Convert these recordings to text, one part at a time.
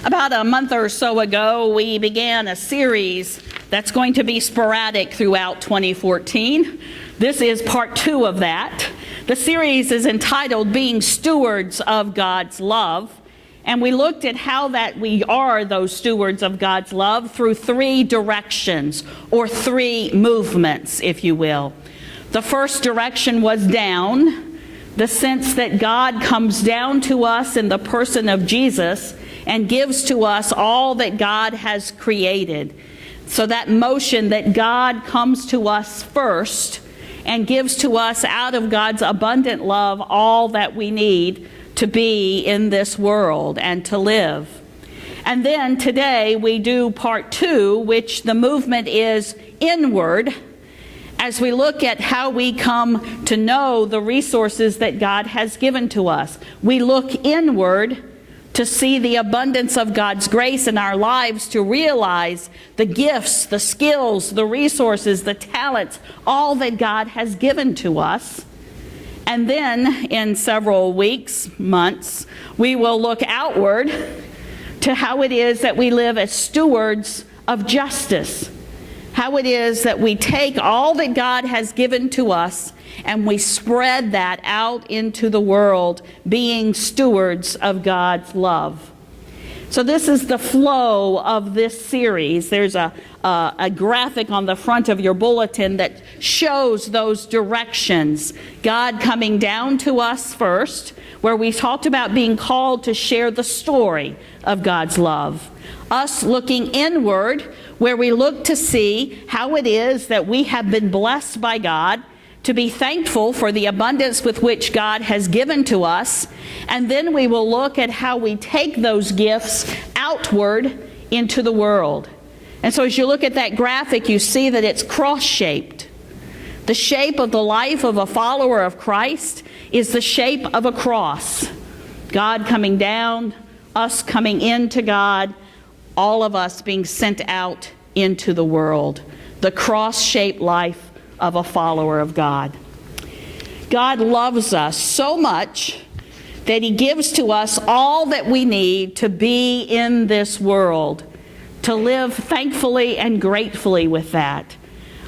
About a month or so ago, we began a series that's going to be sporadic throughout 2014. This is part 2 of that. The series is entitled Being Stewards of God's Love, and we looked at how that we are those stewards of God's love through 3 directions, or 3 movements, if you will. The first direction was down, the sense that God comes down to us in the person of Jesus and gives to us all that God has created. So that motion that God comes to us first and gives to us out of God's abundant love all that we need to be in this world and to live. And then today we do part 2, which the movement is inward, as we look at how we come to know the resources that God has given to us. We look inward to see the abundance of God's grace in our lives, to realize the gifts, the skills, the resources, the talents, all that God has given to us. And then in several weeks, months, we will look outward to how it is that we live as stewards of justice. How it is that we take all that God has given to us and we spread that out into the world, being stewards of God's love. So this is the flow of this series. There's a graphic on the front of your bulletin that shows those directions. God coming down to us first, where we talked about being called to share the story of God's love. Us looking inward, where we look to see how it is that we have been blessed by God, to be thankful for the abundance with which God has given to us, and then we will look at how we take those gifts outward into the world. And so as you look at that graphic, you see that it's cross-shaped. The shape of the life of a follower of Christ is the shape of a cross. God coming down, us coming into God, all of us being sent out into the world. The cross-shaped life of a follower of God. God loves us so much that He gives to us all that we need to be in this world, to live thankfully and gratefully with that.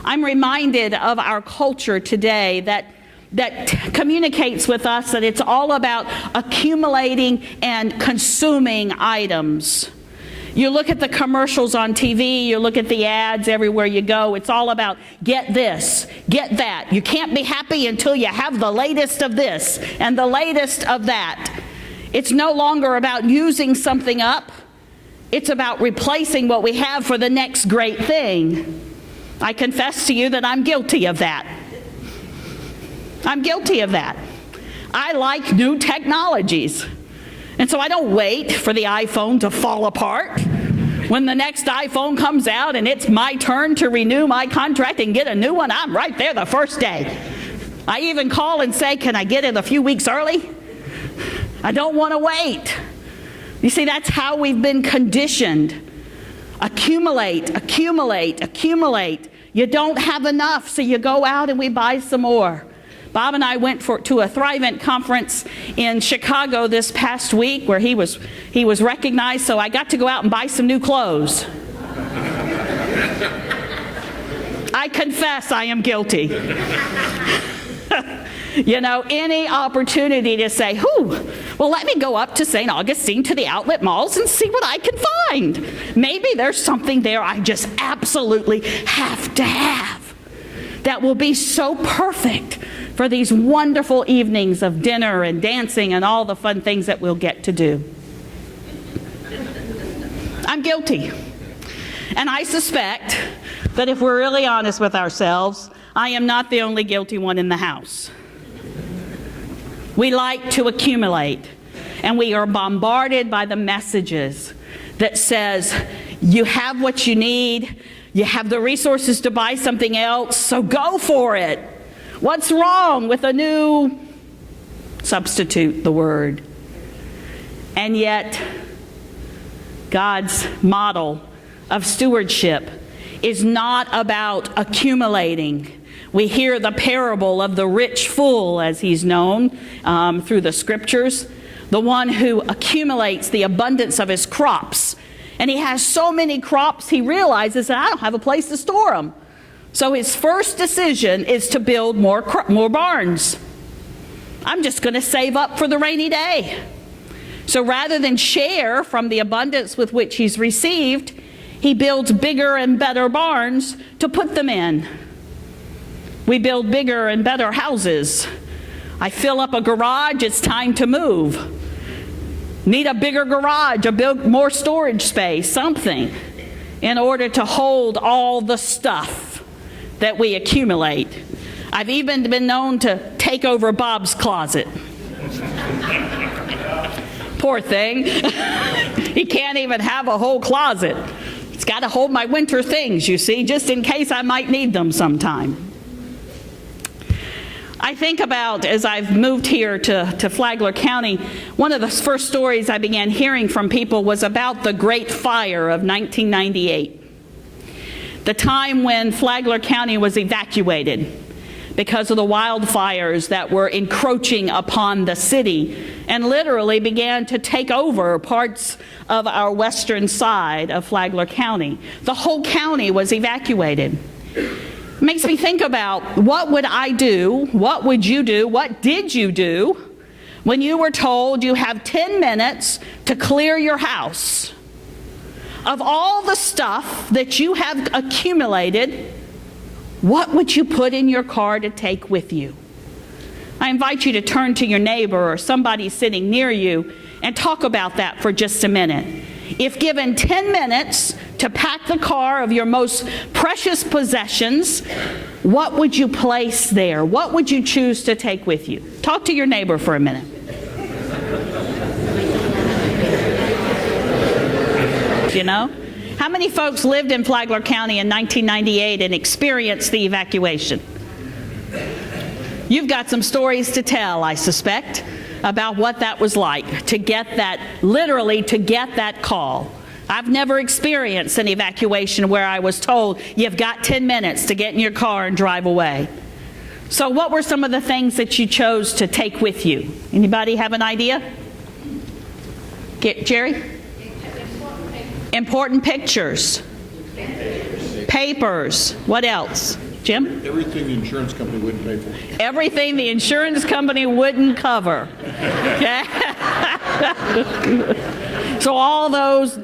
I'm reminded of our culture today that communicates with us that it's all about accumulating and consuming items. You look at the commercials on TV, you look at the ads everywhere you go, it's all about get this, get that. You can't be happy until you have the latest of this and the latest of that. It's no longer about using something up. It's about replacing what we have for the next great thing. I confess to you that I'm guilty of that. I'm guilty of that. I like new technologies. And so I don't wait for the iPhone to fall apart. When the next iPhone comes out and it's my turn to renew my contract and get a new one, I'm right there the first day. I even call and say, can I get it a few weeks early? I don't want to wait. You see, that's how we've been conditioned. Accumulate, accumulate, accumulate. You don't have enough, so you go out and we buy some more. Bob and I went to a Thrivent conference in Chicago this past week where he was recognized, so I got to go out and buy some new clothes. I confess I am guilty. You know, any opportunity to say, well, let me go up to St. Augustine to the outlet malls and see what I can find. Maybe there's something there I just absolutely have to have that will be so perfect for these wonderful evenings of dinner and dancing and all the fun things that we'll get to do. I'm guilty. And I suspect that if we're really honest with ourselves, I am not the only guilty one in the house. We like to accumulate, and we are bombarded by the messages that says, you have what you need, you have the resources to buy something else, so go for it. What's wrong with a new, substitute the word. And yet, God's model of stewardship is not about accumulating. We hear the parable of the rich fool, as he's known through the scriptures. the one who accumulates the abundance of his crops. And he has so many crops, he realizes that I don't have a place to store them. So his first decision is to build more barns. I'm just going to save up for the rainy day. So rather than share from the abundance with which he's received, he builds bigger and better barns to put them in. We build bigger and better houses. I fill up a garage, it's time to move. Need a bigger garage, more storage space, something, in order to hold all the stuff that we accumulate. I've even been known to take over Bob's closet. Poor thing. He can't even have a whole closet. It's got to hold my winter things, you see, just in case I might need them sometime. I think about, as I've moved here to Flagler County, one of the first stories I began hearing from people was about the Great Fire of 1998. The time when Flagler County was evacuated because of the wildfires that were encroaching upon the city and literally began to take over parts of our western side of Flagler County. The whole county was evacuated. It makes me think about, what would I do? What would you do? What did you do when you were told you have 10 minutes to clear your house of all the stuff that you have accumulated? What would you put in your car to take with you? I invite you to turn to your neighbor or somebody sitting near you and talk about that for just a minute. If given 10 minutes to pack the car of your most precious possessions, what would you place there? What would you choose to take with you? Talk to your neighbor for a minute. You know? How many folks lived in Flagler County in 1998 and experienced the evacuation? You've got some stories to tell, I suspect, about what that was like, to get that, literally to get that call. I've never experienced an evacuation where I was told, you've got 10 minutes to get in your car and drive away. So what were some of the things that you chose to take with you? Anybody have an idea? Jerry? Important pictures. Papers. What else? Jim? Everything the insurance company wouldn't pay for. Everything the insurance company wouldn't cover. Okay? So all those,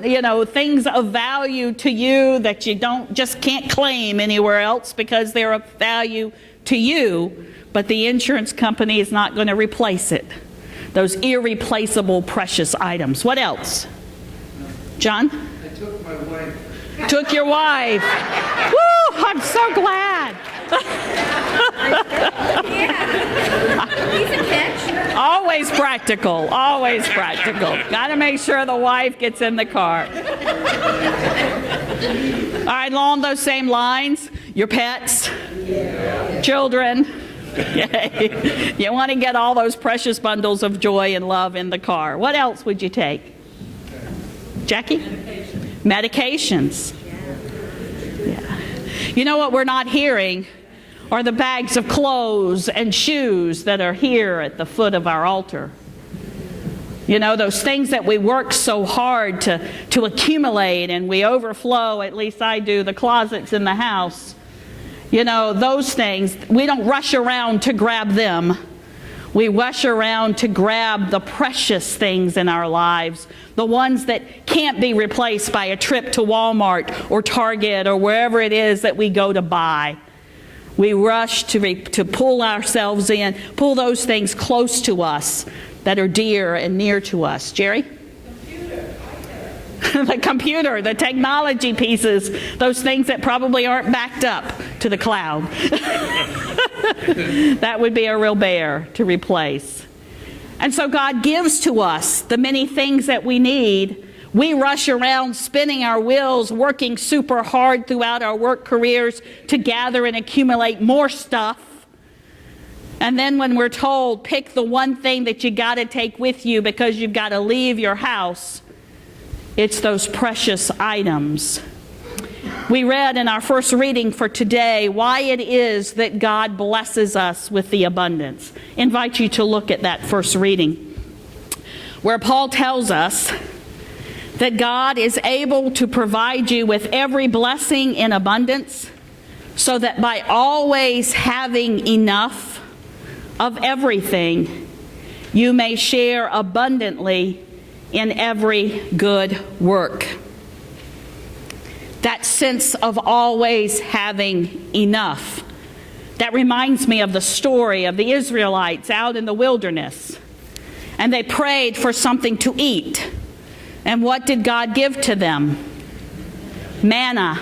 things of value to you that you just can't claim anywhere else because they're of value to you, but the insurance company is not going to replace it. Those irreplaceable precious items. What else? John? I took my wife. Took your wife. Woo! I'm so glad. He's a catch. Always practical. Always practical. Got to make sure the wife gets in the car. All right, along those same lines, your pets, children. Yay. You want to get all those precious bundles of joy and love in the car. What else would you take? Jackie? Medications. Yeah. You know what we're not hearing are the bags of clothes and shoes that are here at the foot of our altar. You know, those things that we work so hard to accumulate and we overflow, at least I do, the closets in the house. You know, those things, we don't rush around to grab them. We rush around to grab the precious things in our lives, the ones that can't be replaced by a trip to Walmart or Target or wherever it is that we go to buy. We rush to pull ourselves in, pull those things close to us that are dear and near to us. Jerry? The computer, the technology pieces, those things that probably aren't backed up to the cloud. That would be a real bear to replace. And so God gives to us the many things that we need. We rush around spinning our wheels, working super hard throughout our work careers to gather and accumulate more stuff. And then when we're told, pick the one thing that you got to take with you because you've got to leave your house, it's those precious items. We read in our first reading for today why it is that God blesses us with the abundance. I invite you to look at that first reading. where Paul tells us that God is able to provide you with every blessing in abundance, so that by always having enough of everything, you may share abundantly in every good work. That sense of always having enough, that reminds me of the story of the Israelites out in the wilderness. And they prayed for something to eat. And what did God give to them? Manna.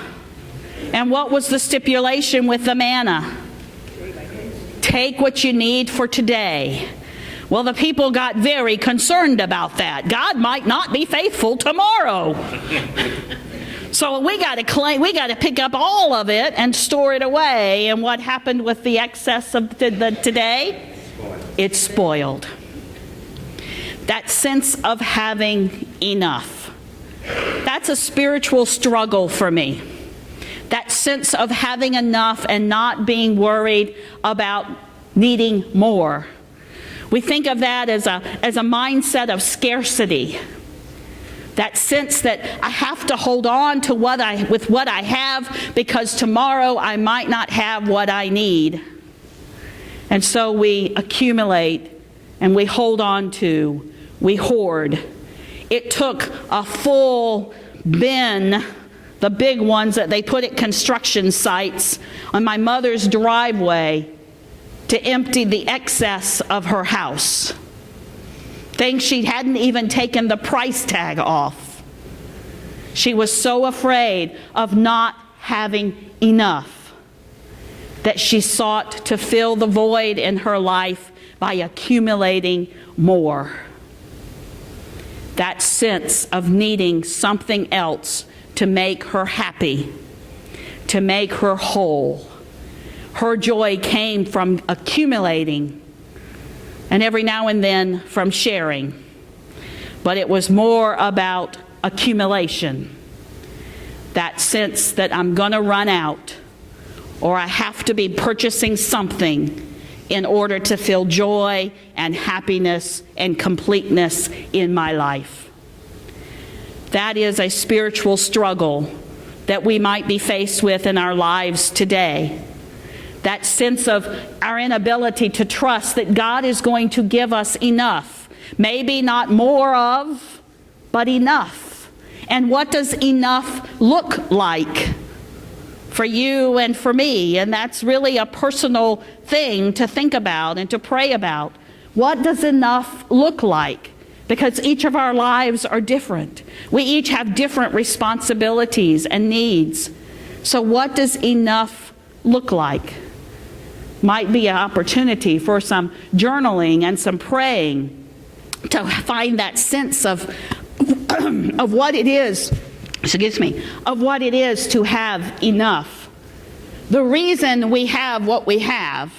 And what was the stipulation with the manna? Take what you need for today. Well, the people got very concerned about that. God might not be faithful tomorrow. So we got to pick up all of it and store it away. And what happened with the excess of the today? It's spoiled. That sense of having enough. That's a spiritual struggle for me. That sense of having enough and not being worried about needing more. We think of that as a mindset of scarcity. That sense that I have to hold on to what I have, because tomorrow I might not have what I need. And so we accumulate and we hold on to, we hoard. It took a full bin, the big ones that they put at construction sites, on my mother's driveway to empty the excess of her house. Things she hadn't even taken the price tag off. She was so afraid of not having enough that she sought to fill the void in her life by accumulating more. That sense of needing something else to make her happy, to make her whole. Her joy came from accumulating, and every now and then from sharing. But it was more about accumulation. That sense that I'm going to run out, or I have to be purchasing something in order to feel joy and happiness and completeness in my life. That is a spiritual struggle that we might be faced with in our lives today. That sense of our inability to trust that God is going to give us enough. Maybe not more of, but enough. And what does enough look like for you and for me? And that's really a personal thing to think about and to pray about. What does enough look like? Because each of our lives are different. We each have different responsibilities and needs. So what does enough look like? Might be an opportunity for some journaling and some praying to find that sense of what it is, of what it is to have enough. The reason we have what we have,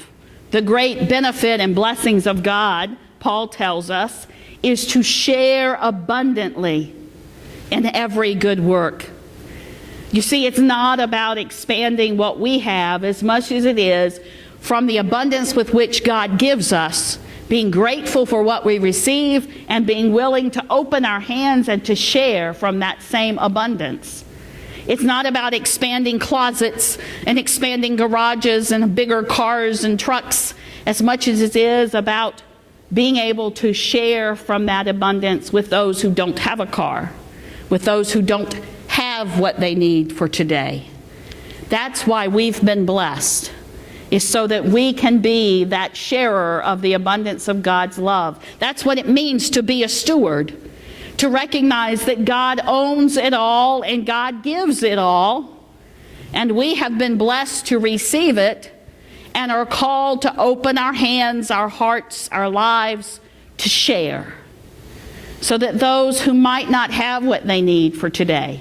the great benefit and blessings of God, Paul tells us, is to share abundantly in every good work. You see, it's not about expanding what we have as much as it is from the abundance with which God gives us, being grateful for what we receive and being willing to open our hands and to share from that same abundance. It's not about expanding closets and expanding garages and bigger cars and trucks as much as it is about being able to share from that abundance with those who don't have a car, with those who don't have what they need for today. That's why we've been blessed, is so that we can be that sharer of the abundance of God's love. That's what it means to be a steward, to recognize that God owns it all and God gives it all, and we have been blessed to receive it and are called to open our hands, our hearts, our lives to share, so that those who might not have what they need for today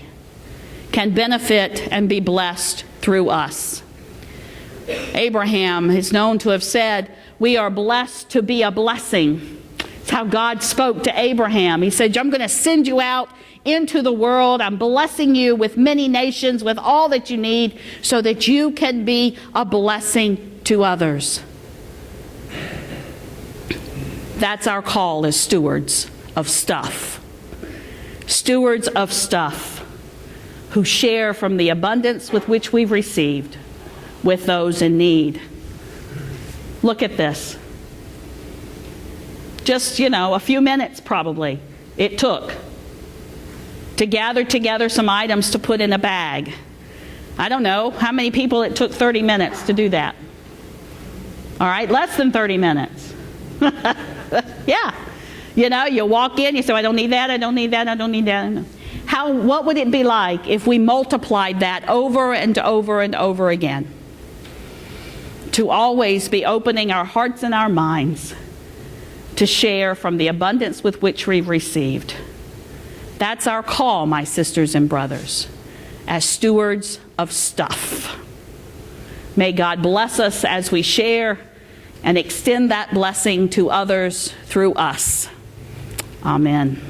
can benefit and be blessed through us. Abraham is known to have said, we are blessed to be a blessing. It's how God spoke to Abraham. He said, I'm going to send you out into the world. I'm blessing you with many nations, with all that you need, so that you can be a blessing to others. That's our call as stewards of stuff. Stewards of stuff who share from the abundance with which we've received with those in need. Look at this. Just, a few minutes probably it took to gather together some items to put in a bag. I don't know how many people it took 30 minutes to do that. All right, less than 30 minutes. Yeah. You walk in, you say, I don't need that, I don't need that, I don't need that. What would it be like if we multiplied that over and over and over again? To always be opening our hearts and our minds to share from the abundance with which we've received. That's our call, my sisters and brothers, as stewards of stuff. May God bless us as we share and extend that blessing to others through us. Amen.